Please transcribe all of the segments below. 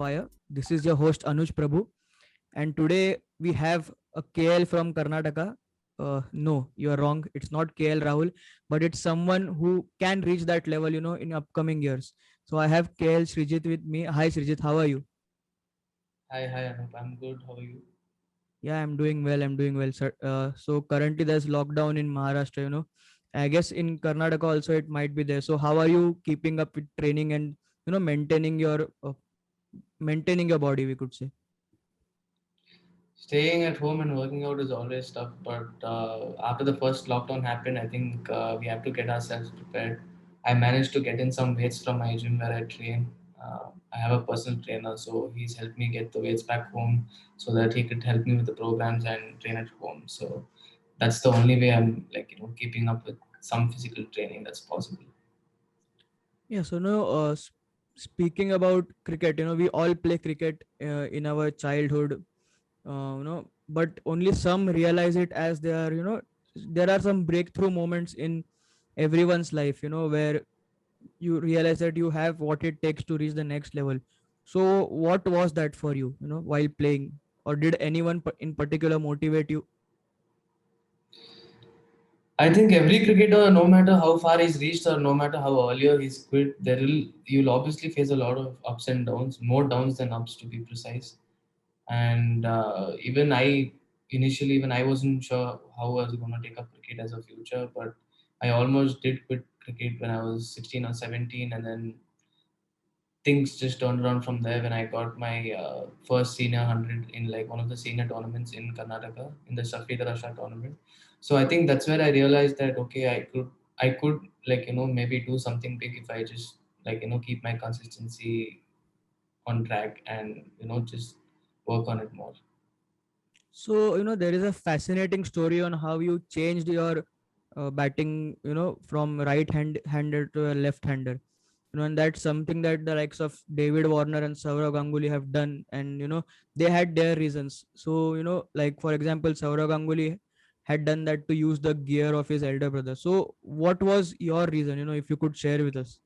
Fire. This is your host Anuj Prabhu, and today we have a KL from Karnataka. No, you are wrong. It's not KL Rahul, but it's someone who can reach that level, in upcoming years. So I have KL Srijit with me. Hi Srijit, how are you? Hi, Anup. I'm good. How are you? Yeah, I'm doing well. I'm doing well, sir. So currently there's lockdown in Maharashtra. I guess in Karnataka also it might be there. So how are you keeping up with training and maintaining your body? We could say. Staying at home and working out is always tough, but after the first lockdown happened, I think we have to get ourselves prepared. I managed to get in some weights from my gym where I train. I have a personal trainer, so he's helped me get the weights back home so that he could help me with the programs and train at home. So that's the only way I'm keeping up with some physical training that's possible. Yeah. So no. Speaking about cricket, we all play cricket in our childhood. But only some realize it as they are. There are some breakthrough moments in everyone's life. Where you realize that you have what it takes to reach the next level. So what was that for you, while playing, or did anyone in particular motivate you? I think every cricketer, no matter how far he's reached or no matter how earlier he's quit, you'll obviously face a lot of ups and downs, more downs than ups to be precise. And even I initially, even I wasn't sure how I was going to take up cricket as a future, but I almost did quit cricket when I was 16 or 17, and then things just turned around from there when I got my first senior 100 in like one of the senior tournaments in Karnataka in the Shafid Rasha tournament. So I think that's where I realized that okay, I could maybe do something big if I just keep my consistency on track and just work on it more. So there is a fascinating story on how you changed your batting, from hander to a left hander. And that's something that the likes of David Warner and Saurav Ganguly have done, and they had their reasons. So like for example, Saurav Ganguly had done that to use the gear of his elder brother. So what was your reason, if you could share with us?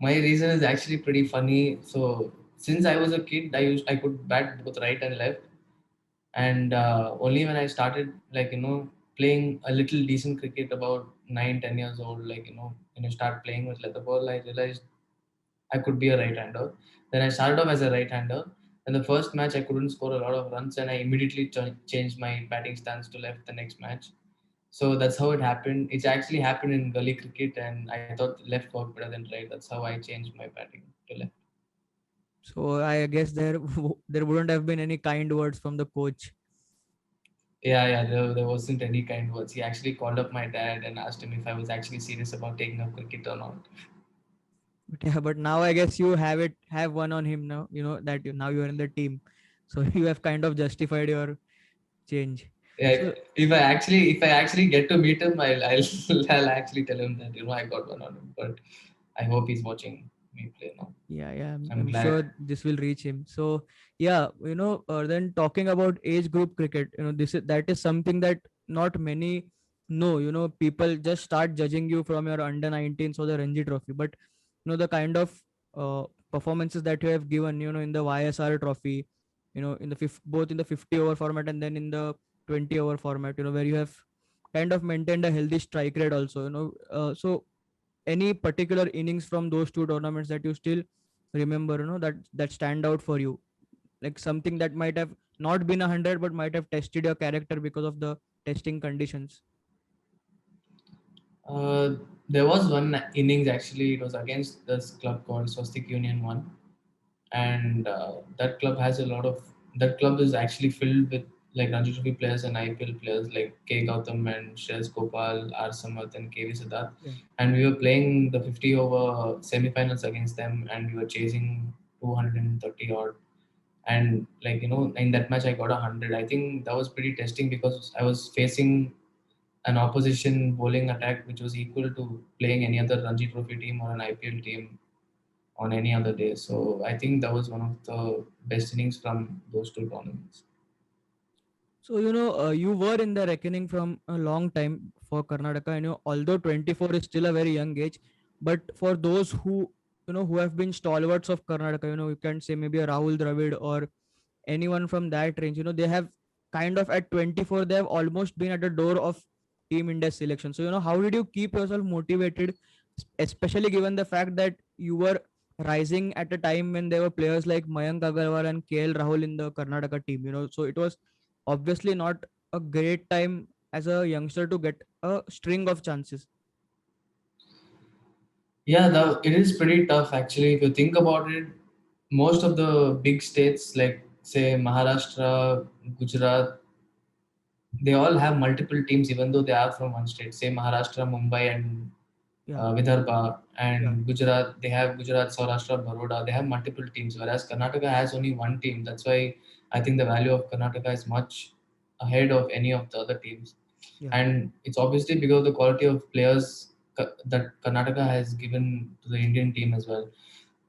My reason is actually pretty funny. So since I was a kid, I could bat both right and left, and only when I started playing a little decent cricket about 9, 10 years old, when you start playing with leather ball, I realized I could be a right-hander. Then I started off as a right-hander. In the first match, I couldn't score a lot of runs, and I immediately changed my batting stance to left the next match. So that's how it happened. It's actually happened in gully cricket, and I thought left worked better than right. That's how I changed my batting to left. So I guess there there wouldn't have been any kind words from the coach. Yeah. There wasn't any kind words. He actually called up my dad and asked him if I was actually serious about taking up cricket or not. But yeah, but now I guess you have one on him now. That now you are in the team, so you have kind of justified your change. Yeah, So if I actually get to meet him, I'll actually tell him that I got one on him. But I hope he's watching me play now. yeah, I'm I'm sure glad. this will reach him. So yeah, then talking about age group cricket, that is something that not many know. People just start judging you from your under 19s or the Ranji Trophy, but the kind of uh, performances that you have given, in the YSR Trophy, in the both in the 50 over format and then in the 20 over format, where you have kind of maintained a healthy strike rate also. So any particular innings from those two tournaments that you still remember, that stand out for you, like something that might have not been 100 but might have tested your character because of the testing conditions? Uh, there was one innings actually. It was against this club called Swastik Union One, and that club is actually filled with like Ranji Trophy players and IPL players like K Gautam and Shreyas Gopal, R Samath and KV Siddharth. Yeah. And we were playing the 50 over semi-finals against them, and we were chasing 230 odd. And in that match I got 100. I think that was pretty testing because I was facing an opposition bowling attack which was equal to playing any other Ranji Trophy team or an IPL team on any other day. So I think that was one of the best innings from those two tournaments. So you were in the reckoning from a long time for Karnataka. Although 24 is still a very young age, but for those who who have been stalwarts of Karnataka. You can say maybe a Rahul Dravid or anyone from that range. They have kind of at 24, they have almost been at the door of Team India selection. So how did you keep yourself motivated, especially given the fact that you were rising at a time when there were players like Mayank Agarwal and KL Rahul in the Karnataka team. So it was obviously not a great time as a youngster to get a string of chances. Yeah, it is pretty tough actually. If you think about it, most of the big states like say Maharashtra, Gujarat, they all have multiple teams even though they are from one state. Say Maharashtra, Mumbai, and Yeah, Vidarbha, yeah, and Gujarat. They have Gujarat, Saurashtra, Baroda. They have multiple teams, whereas Karnataka has only one team. That's why I think the value of Karnataka is much ahead of any of the other teams, yeah, and it's obviously because of the quality of players that Karnataka has given to the Indian team as well.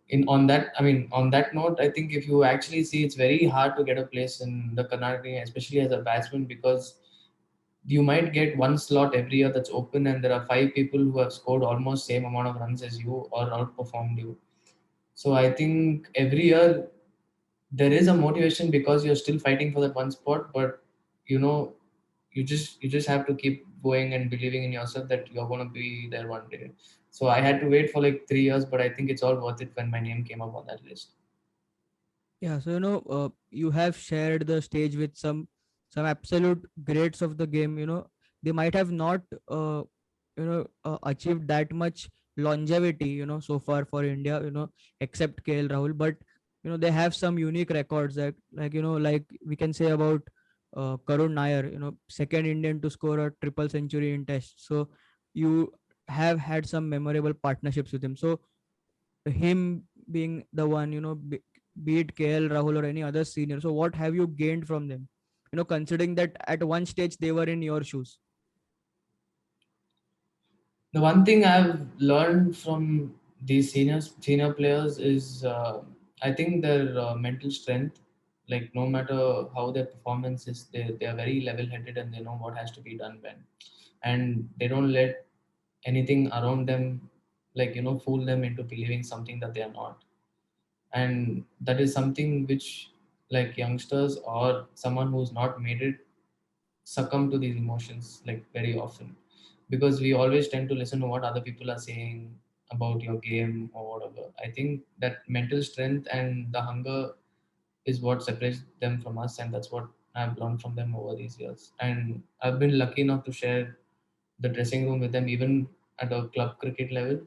In on that, I mean, on that note, I think if you actually see, it's very hard to get a place in the Karnataka, team, especially as a batsman, because you might get one slot every year that's open, and there are five people who have scored almost same amount of runs as you or outperformed you. So I think every year there is a motivation because you're still fighting for that one spot, but you know, you just have to keep going and believing in yourself that you're going to be there one day. So I had to wait for like 3 years, but I think it's all worth it when my name came up on that list. yeah. So you have shared the stage with some absolute greats of the game. They might have not achieved that much longevity so far for India, except KL Rahul, but they have some unique records that, like like we can say about Karun Nair, second Indian to score a triple century in test. So you have had some memorable partnerships with him. So him being the one, be it KL Rahul or any other senior, so what have you gained from them, considering that at one stage they were in your shoes? The one thing I've learned from these senior players is I think their mental strength. Like no matter how their performance is, they are very level headed and they know what has to be done when, and they don't let anything around them fool them into believing something that they are not. And that is something which like youngsters or someone who's not made it succumb to these emotions like very often, because we always tend to listen to what other people are saying about your game or whatever. I think that mental strength and the hunger is what separates them from us, and that's what I've learned from them over these years. And I've been lucky enough to share the dressing room with them even at a club cricket level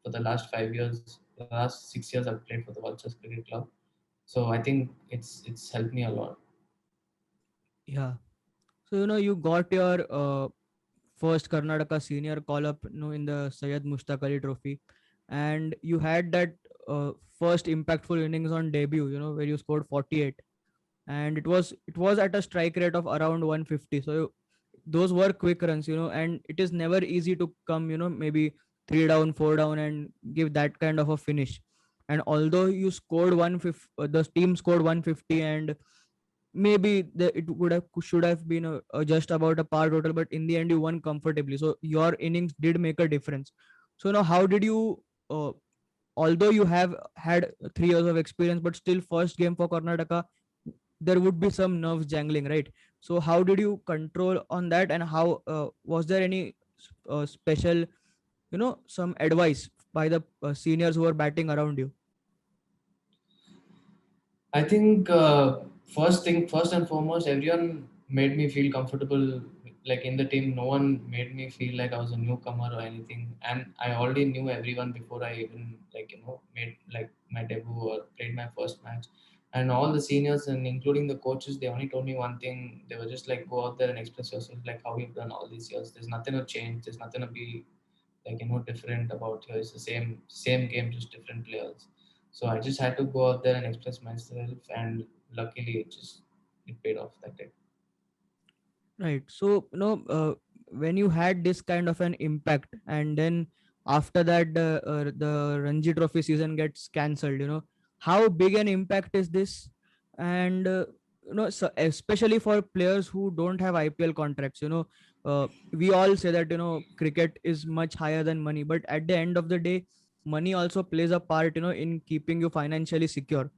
for the last 5 years. The last 6 years I've played for the Vultures Cricket Club. So I think it's helped me a lot. Yeah. So you got your first Karnataka senior call up, in the Syed Mushtaq Ali Trophy, and you had that first impactful innings on debut, where you scored 48, and it was at a strike rate of around 150. So those were quick runs, and it is never easy to come, maybe three down, four down, and give that kind of a finish. And although you scored 150, the team scored 150, and maybe it would have should have been just about a par total, but in the end you won comfortably. So your innings did make a difference. So now how did you although you have had 3 years of experience, but still first game for Karnataka, there would be some nerves jangling, right? So how did you control on that, and how was there any special, some advice by the seniors who were batting around you? I think first and foremost, everyone made me feel comfortable. Like in the team, no one made me feel like I was a newcomer or anything, and I already knew everyone before I even made like my debut or played my first match. And all the seniors and including the coaches, they only told me one thing. They were just like, go out there and express yourself, like how you've done all these years. There's nothing to change. There's nothing to be different about here. It's the same game, just different players. So I just had to go out there and express myself, and luckily it paid off that day. Right. So, when you had this kind of an impact, and then after that, the Ranji Trophy season gets cancelled, how big an impact is this? And, so especially for players who don't have IPL contracts, we all say that, cricket is much higher than money, but at the end of the day, money also plays a part, in keeping you financially secure.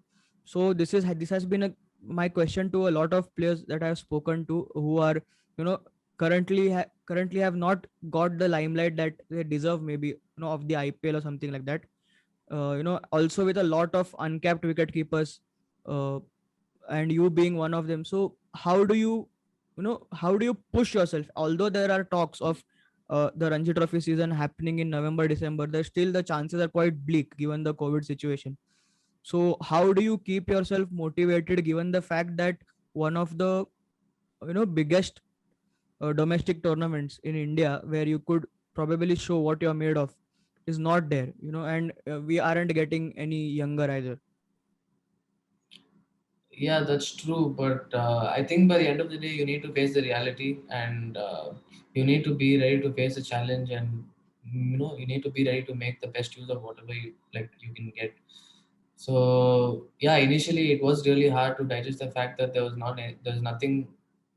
So this has been my question to a lot of players that I've spoken to, who are, currently have not got the limelight that they deserve, maybe, of the IPL or something like that. Also with a lot of uncapped wicket keepers, uh, and you being one of them. So how do you push yourself, although there are talks of the Ranji Trophy season happening in November, December? There's still the chances are quite bleak given the COVID situation. So how do you keep yourself motivated given the fact that one of the biggest domestic tournaments in India, where you could probably show what you're made of, is not there, and we aren't getting any younger either. Yeah, that's true. But I think by the end of the day, you need to face the reality, and you need to be ready to face the challenge, and you need to be ready to make the best use of whatever you can get. So yeah, initially it was really hard to digest the fact that there was nothing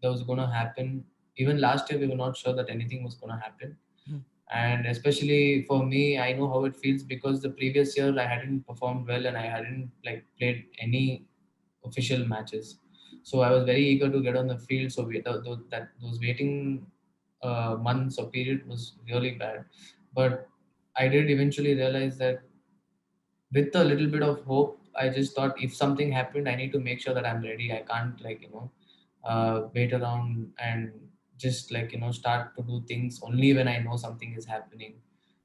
that was going to happen. Even last year, we were not sure that anything was going to happen. Hmm. And especially for me, I know how it feels because the previous year I hadn't performed well and I hadn't played any official matches. So I was very eager to get on the field. So those waiting months or period was really bad. But I did eventually realize that with a little bit of hope, I just thought if something happened, I need to make sure that I'm ready. I can't wait around and just start to do things only when I know something is happening.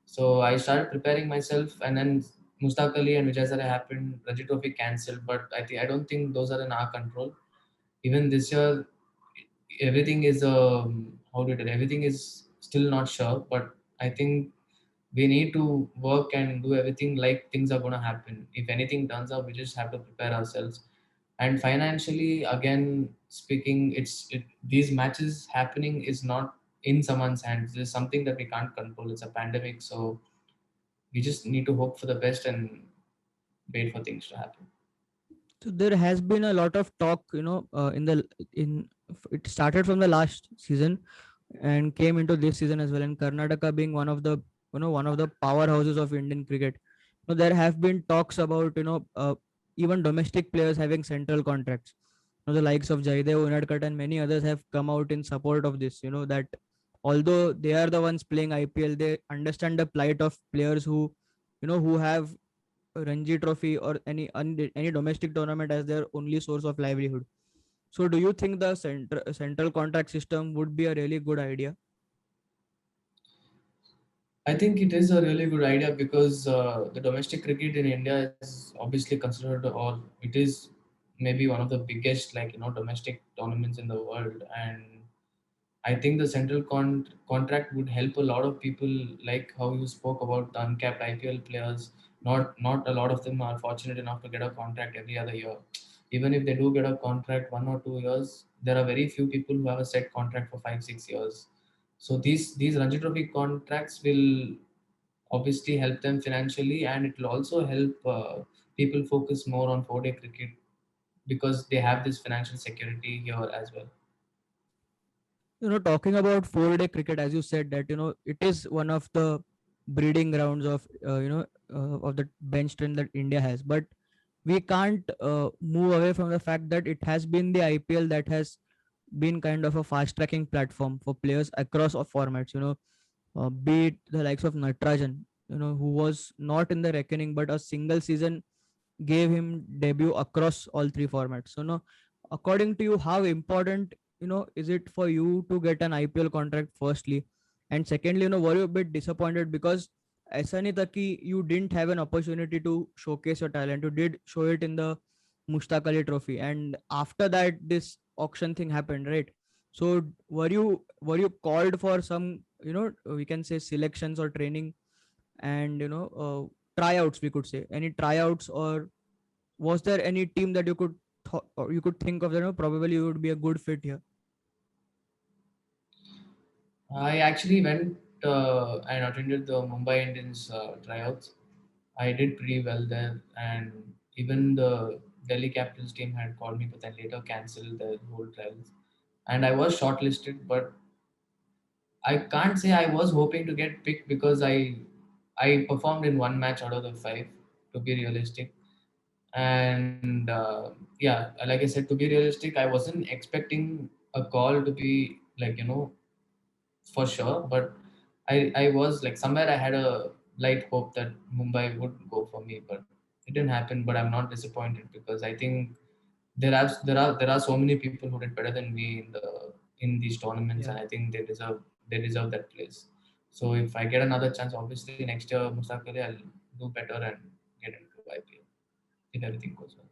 So I started preparing myself, and then Mustaq Ali and Vijay Sara happened. Ranji Trophy cancelled, but I don't think those are in our control. Even this year, everything is how did it? Everything is still not sure, but I think we need to work and do everything like things are going to happen. If anything turns up, we just have to prepare ourselves. And financially, again speaking, these matches happening is not in someone's hands. It's something that we can't control. It's a pandemic, so we just need to hope for the best and wait for things to happen. So there has been a lot of talk, in it started from the last season and came into this season as well. And Karnataka being one of the powerhouses of Indian cricket, there have been talks about, even domestic players having central contracts. The likes of Jaidev Unadkat and many others have come out in support of this. That although they are the ones playing IPL, they understand the plight of players who have Ranji Trophy or any domestic tournament as their only source of livelihood. So, do you think the central contract system would be a really good idea? I think it is a really good idea because the domestic cricket in India is obviously considered, or it is maybe one of the biggest, domestic tournaments in the world. And I think the central contract would help a lot of people, like how you spoke about the uncapped IPL players. Not a lot of them are fortunate enough to get a contract every other year. Even if they do get a contract 1 or 2 years, there are very few people who have a set contract for 5 6 years. So these Ranji Trophy contracts will obviously help them financially, and it will also help people focus more on 4-day cricket because they have this financial security here as well. Talking about 4-day cricket, as you said, that it is one of the breeding grounds of of the bench strength that India has. But we can't move away from the fact that it has been the IPL that has been kind of a fast tracking platform for players across all formats. Be it the likes of Natrajan, who was not in the reckoning, but a single season gave him debut across all three formats. So, no, according to you, how important, is it for you to get an IPL contract, firstly? And secondly, were you a bit disappointed because Asani Taki, you didn't have an opportunity to showcase your talent? You did show it in the Mushtaq Ali Trophy, and after that, this auction thing happened, right? So, were you called for some, we can say selections or training, and tryouts, we could say any tryouts, or was there any team that you could or you could think of that probably you would be a good fit here? I actually went and attended the Mumbai Indians tryouts. I did pretty well there, and even the Delhi Capitals team had called me, but then later cancelled the whole trials. And I was shortlisted, but I can't say I was hoping to get picked because I performed in one match out of the five, to be realistic. And yeah, like I said, to be realistic, I wasn't expecting a call to be like, for sure. But I was like, somewhere I had a light hope that Mumbai would go for me, but it didn't happen. But I'm not disappointed because I think there are so many people who did better than me in these tournaments, and Yeah. I think they deserve that place. So if I get another chance, obviously next year Mustaqili, I'll do better and get into IPL if everything goes well.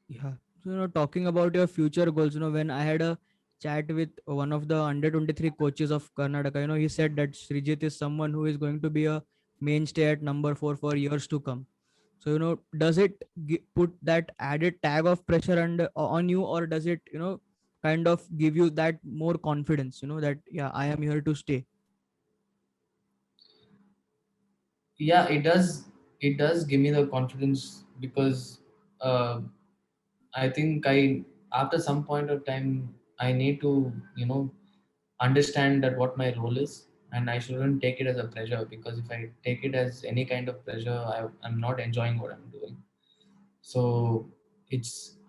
Yeah. So, talking about your future goals, when I had a chat with one of the under 23 coaches of Karnataka, he said that Srijit is someone who is going to be a mainstay at number 4 for years to come. So, does it put that added tag of pressure on you, or does it, kind of give you that more confidence, that, yeah, I am here to stay? Yeah, it does give me the confidence because uh, I think I after some point of time I need to understand that what my role is, and I shouldn't take it as a pressure, because if I take it as any kind of pressure, I'm not enjoying what I'm doing. So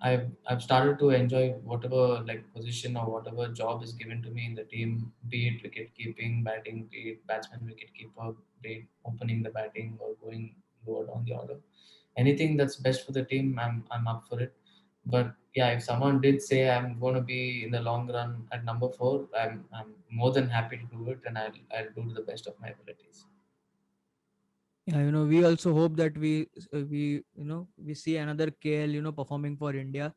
I've started to enjoy whatever like position or whatever job is given to me in the team, be it wicket keeping, batting, be it batsman, wicket keeper, be it opening the batting or going lower down the order. Anything that's best for the team, I'm up for it. But yeah, if someone did say I'm going to be in the long run at number four, I'm more than happy to do it, and I'll do to the best of my abilities. Yeah, we also hope that we see another KL, performing for India,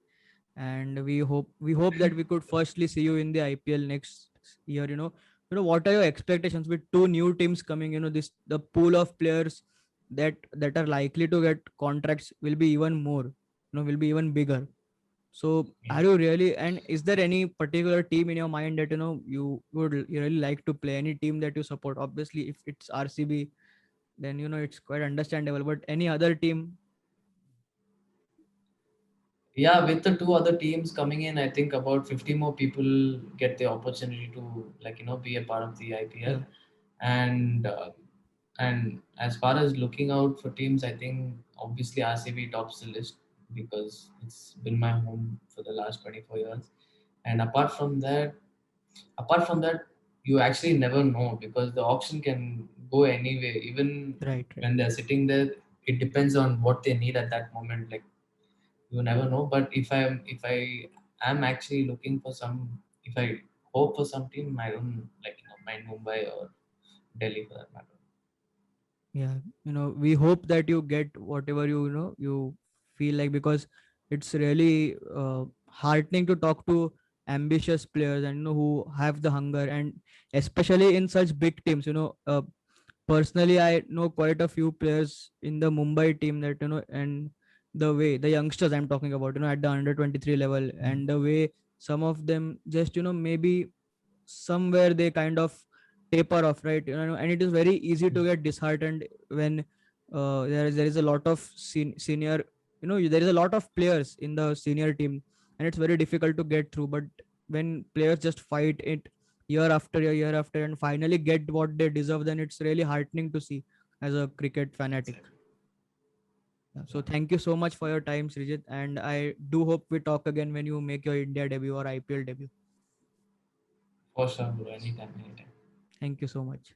and we hope that we could firstly see you in the IPL next year. What are your expectations with two new teams coming? This the pool of players that are likely to get contracts will be even more. Will be even bigger. So Yeah. are you really? And is there any particular team in your mind that you really like to play? Any team that you support? Obviously, if it's RCB, then it's quite understandable. But any other team? Yeah, with the two other teams coming in, I think about 50 more people get the opportunity to like be a part of the IPL. Yeah, And as far as looking out for teams, I think obviously RCB tops the list because it's been my home for the last 24 years. And apart from that, you actually never know because the auction can go anyway. Even right, right. when they're sitting there, it depends on what they need at that moment. Like, you never know. But if I am actually looking for some, if I hope for some team, I don't like mind Mumbai or Delhi for that matter. Yeah, we hope that you get whatever you feel like, because it's really heartening to talk to ambitious players, and who have the hunger, and especially in such big teams. Personally, I know quite a few players in the Mumbai team that and the way the youngsters I'm talking about, at the under 23 level, and the way some of them just maybe somewhere they kind of taper off, right? And it is very easy to get disheartened when there is a lot of senior, there is a lot of players in the senior team, and it's very difficult to get through. But when players just fight it year after, and finally get what they deserve, then it's really heartening to see as a cricket fanatic. Exactly. Yeah, so thank you so much for your time, Srijit, and I do hope we talk again when you make your India debut or IPL debut. For sure, bro. Anytime, anytime. Thank you so much.